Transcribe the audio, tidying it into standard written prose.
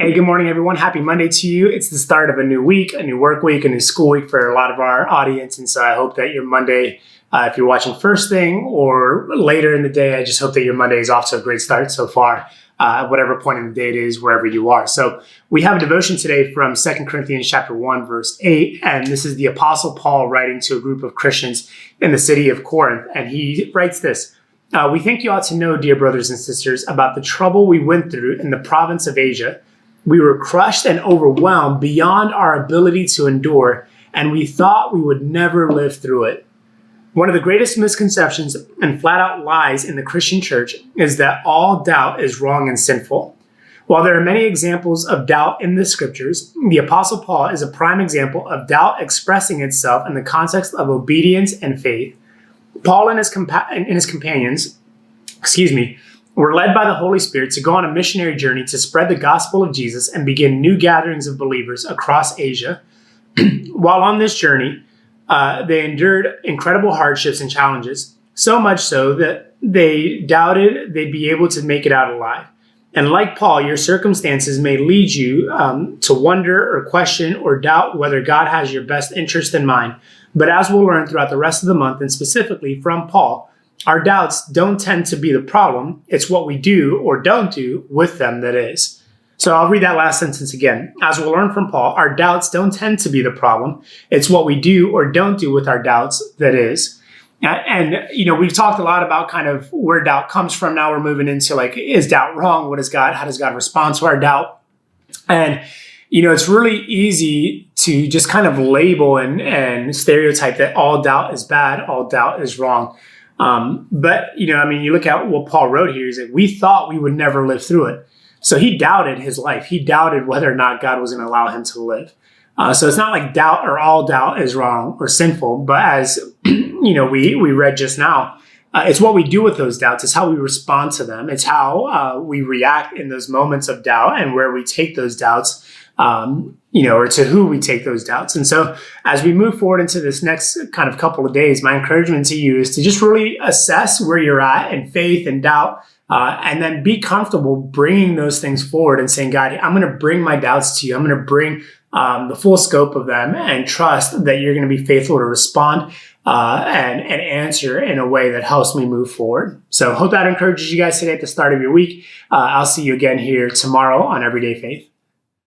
Hey, good morning, everyone. Happy Monday to you. It's the start of a new week, a new work week, a new school week for a lot of our audience. And so I hope that your Monday, if you're watching first thing or later in the day, I just hope that your Monday is off to a great start so far, whatever point in the day it is, wherever you are. So we have a devotion today from 2 Corinthians chapter 1, verse 8. And this is the Apostle Paul writing to a group of Christians in the city of Corinth. And he writes this. We think you ought to know, dear brothers and sisters, about the trouble we went through in the province of Asia. We were crushed and overwhelmed beyond our ability to endure, and we thought we would never live through it. One of the greatest misconceptions and flat-out lies in the Christian church is that all doubt is wrong and sinful. While there are many examples of doubt in the scriptures, the Apostle Paul is a prime example of doubt expressing itself in the context of obedience and faith. Paul and his companions, were led by the Holy Spirit to go on a missionary journey to spread the gospel of Jesus and begin new gatherings of believers across Asia. While on this journey, they endured incredible hardships and challenges, so much so that they doubted they'd be able to make it out alive. And like Paul, your circumstances may lead you to wonder or question or doubt whether God has your best interest in mind. But as we'll learn throughout the rest of the month, and specifically from Paul, our doubts don't tend to be the problem. It's what we do or don't do with them that is. So I'll read that last sentence again. As we'll learn from Paul, our doubts don't tend to be the problem. It's what we do or don't do with our doubts that is. And, we've talked a lot about kind of where doubt comes from. Now we're moving into is doubt wrong? How does God respond to our doubt? And, it's really easy to just kind of label and stereotype that all doubt is bad, all doubt is wrong. But you look at what Paul wrote here. He's like, we thought we would never live through it. So he doubted his life. He doubted whether or not God was going to allow him to live. So it's not like doubt or all doubt is wrong or sinful. But as, we read just now, it's what we do with those doubts. It's how we respond to them. It's how we react in those moments of doubt and where we take those doubts, or to who we take those doubts. And so as we move forward into this next kind of couple of days, my encouragement to you is to just really assess where you're at in faith and doubt, and then be comfortable bringing those things forward and saying, God, I'm going to bring my doubts to you. I'm going to bring the full scope of them and trust that you're going to be faithful to respond and answer in a way that helps me move forward. So hope that encourages you guys today at the start of your week. I'll see you again here tomorrow on Everyday Faith.